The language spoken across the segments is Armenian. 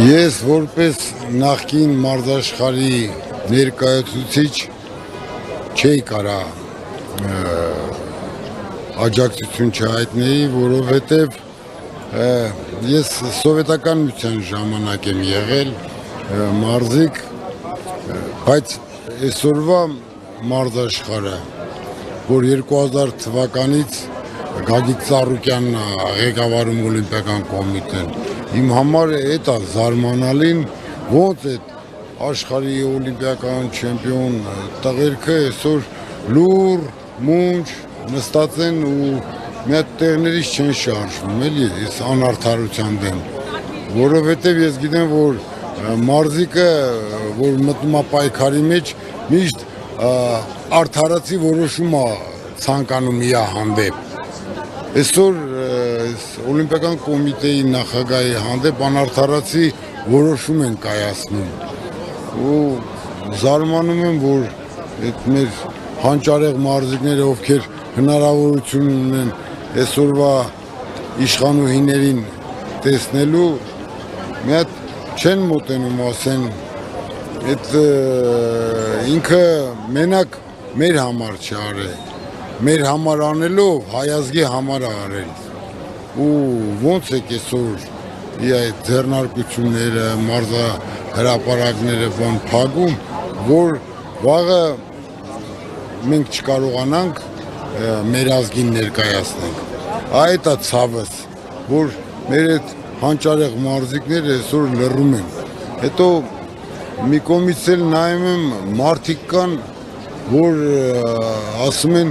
Ես որպես նախկին մարզաշխարհի ներկայացուցիչ չէի կարա աջակցություն չհայտների, որովհետև ես սովետական միության ժամանակ եմ եղել մարզիկ, բայց այսօրվա մարզաշխարհը, որ 2000 թվականից Գագիկ Ծառուկյանն ղեկավարում Օլիմպիական կոմիտեն, իմ համար էդ է զարմանալին, ոնց այդ աշխարհի օլիմպիական չեմպիոն տղերքը այսօր լուր, մունջ նստած են ու մի հատ տեղներից չեն շարժվում, էլի, այս անարդարության դեմ, որովհետև ես գիտեմ, որ մարզիկը, որ մտնում է պայքարի մեջ, միշտ արդարացի որոշում է ցանկանում իր հանդեպ։ Այսօր Օլիմպիական կոմիտեի նախագահի հանդեպ անարդարացի որոշում են կայացնում ու զարմանում եմ, որ այդ մեր հանճարեղ մարզիկները, ովքեր հնարավորություն ունեն այսօրվա իշխանուհիներին տեսնելու, մի հատ չեն մոտենում, ասեն, այդ ինքը մենակ մեր համար չարել, մեր համար անելով հայազգի համար արել ու ոնց է կեսօր այդ ձեռնարկությունները, մարզահրապարակները բան փակում, որ վաղը մենք չկարողանանք մեր ազգին ներկայացնենք։ Այդ է ցավս, որ մեր այդ հանճարեղ մարզիկները այսօր լռում են։ Հետո մի կողմից էլ նայում եմ մարդիկ կան, որ ասում են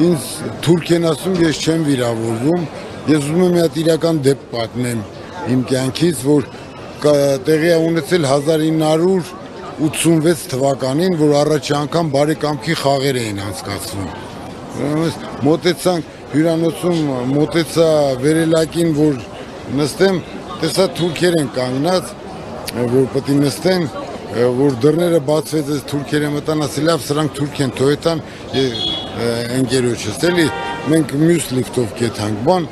ինձ թուրք են ասում, ես չեմ վիրավորվում, ես ուզում եմ մի հատ իրական դեպք պատմեմ իմ կյանքից, որ տեղի է ունեցել 1986 թվականին, որ առաջի անգամ բարեկամքի խաղեր էին անցկացվում։ Մոտեցանք հյուրանոցում, մոտեցա վերելակին, որ նստեմ, տեսա թուրքեր են կանգնած, որ պետք է նստեն, որ դռները բացվեց, այս թուրքերը մտան, ասել լավ, սրանք թուրք են, թողեցան ընկերոջս, էլի, մենք մյուս լիֆտով կեթանք, բան,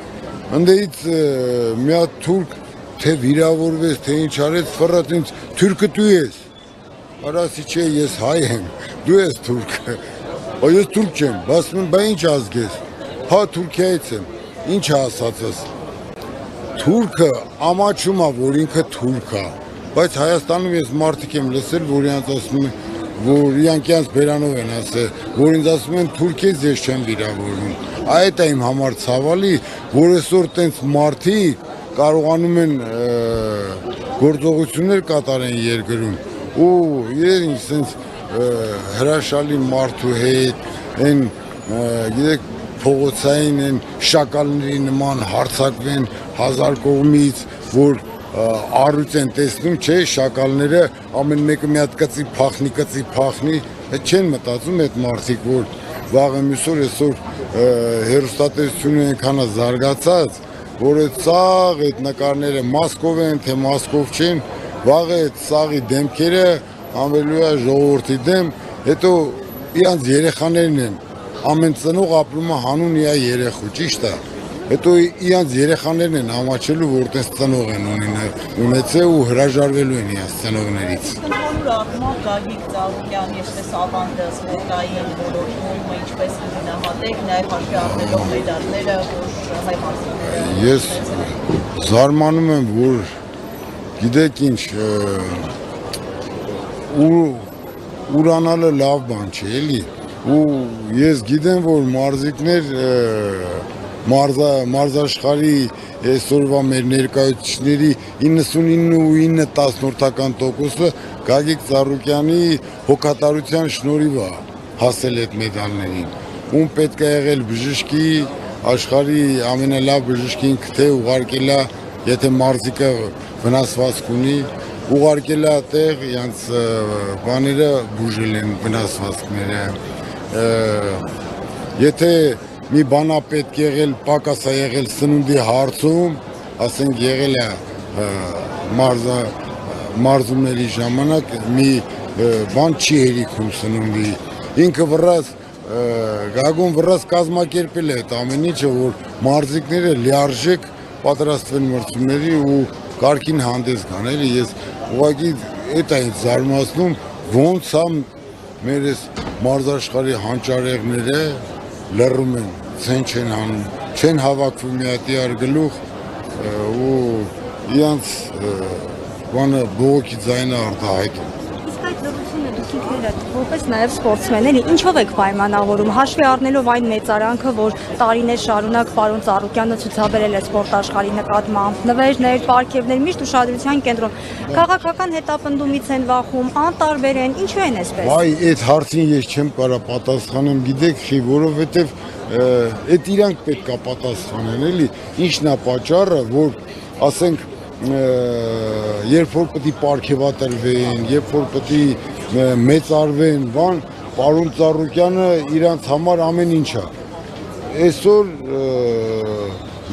ընդեից մի հատ թուրք, թե վիրավորվեց, թե ինչ արեց, ֆռած ինձ, թուրքը դու ես, արասի չէ, ես հայ եմ, դու ես թուրքը, ես թուրք չեմ, ասում եմ, բա ինչ ազգ ես, հա Թուրքիայից եմ, ինչ ասացս, թուրքը ամաչում է, որ ինքը թուրք է, բայց Հայաստանում ես մարդիկ եմ լսել, որ իրանց ասում են, որ իրանք իրանց բերանով են ասել, որ ինձ ասում են թուրք ես, ես չեմ վիրավորվում։ Այդ է իմ համար ցավալի, որ այսօր տենց մարդիկ կարողանում են գործողություններ կատարեն երկրում ու իրեն ինձ հրաշալի մարդու հետ, այն գիտեք փողոցային են շակալների նման հարձակվեն 1000 կողմից, որ առույց են տեսնում, չէ, շակալները ամեն մեկը մի հատ կծի փախնի, չեն մտածում այդ մարդիկ, որ վաղը մյուսօր այսօր հեռուստատեսությունը այնքան է զարգացած, որ այդ սաղ այդ նկարները Մոսկով են, թե Մոսկով չեն, վաղը այդ սաղի դեմքերը անվելու է ժողովրդի դեմ, հետո իրանց երեխաներն են, ամեն ծնող ապրում է հանուն իր երեխու, ճիշտ է։ Հետո իրանց երեխաներն են ամաչելու, որ տես ծնող են ունեցել ու հրաժարվելու են իրանց ծնողներից։ Ընդհանուր առմամբ Գագիկ Ծառուկյանի այսպես ավանդը սպորտային ոլորտում ինչպես գնահատեք, նաև հաշվի առնելով մեդալները, որ հայ մարզիկները։ Ես զարմանում եմ, որ գիտեք ինչ, ուրանալը լավ բան չէ, էլի, ու ես գիտեմ, որ մարզիկներ մարզաշխարհի այսօրվա մեր ներկայացուցիչների 99.9% Գագիկ Ծառուկյանի հոգատարության շնորհիվ է հասել այդ մեդալներին։ Ում պետք է եղել բժշկի, աշխարհի ամենալավ բժշկին թե ուղարկել է, եթե մարզիկը վնասվածք ունի, ուղարկել է տեղ, իրանց բաները բուժել են վնասվածքները։ Եթե մի բան է պետք եղել, պակաս է եղել սնունդի հարցում, ասենք եղել է մարզումների ժամանակ մի բան չի հերիքում սնունդի, ինքը վռած, Գագուն վռած կազմակերպել է այդ ամեն ինչը, որ մարզիկները լիարժեք պատրաստվեն մրցումների ու կարգին հանդես գան, էլի ես ուղղակի այդ է ինձ զարմացնում, ոնց է մեր այս մարզաշխարհի հանճարեղները լռում են, ցեն չեն անում, չեն հավաքվում մի հատի արգլուխ ու իրանց բանը բողոքի ձայնը արտահայտում։ Իսկ այդ լռությունը դուք ինքներդ որպես նաև սպորտսմեններ ինչով եք պայմանավորում, հաշվի առնելով այն մեծարանքը, որ տարիներ շարունակ պարոն Ծառուկյանը ցուցաբերել է սպորտ աշխարհի նկատմամբ, նվերներ, պարգևներ միշտ ուշադրության կենտրոն, քաղաքական հետապնդումից են վախում, անտարբեր են, ինչու են այսպես։ Վայ, այդ հարցին ես չեմ կարող պատասխանեմ, գիտեք խի, որովհետև այդ իրանք պետք է պատասխանեն, էլի, ինչն է պատճառը, որ ասենք երբ որ պետք է պարգևատրվեն, երբ որ պետք է մեծարվեն, բան, պարոն Ծառուկյանը իրանց համար ամեն ինչ է։ Այսօր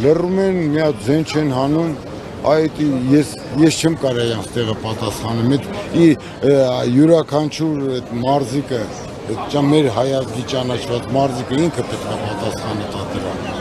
լռում են, մի հատ ձեն չեն հանում, այդ ես չեմ կարող իրանց տեղը պատասխանեմ, այդ յուրաքանչյուր այդ մարզիկը, մեր հայազգի ճանաչված մարզիկը ինքը պետք է պատասխանի տա դրան։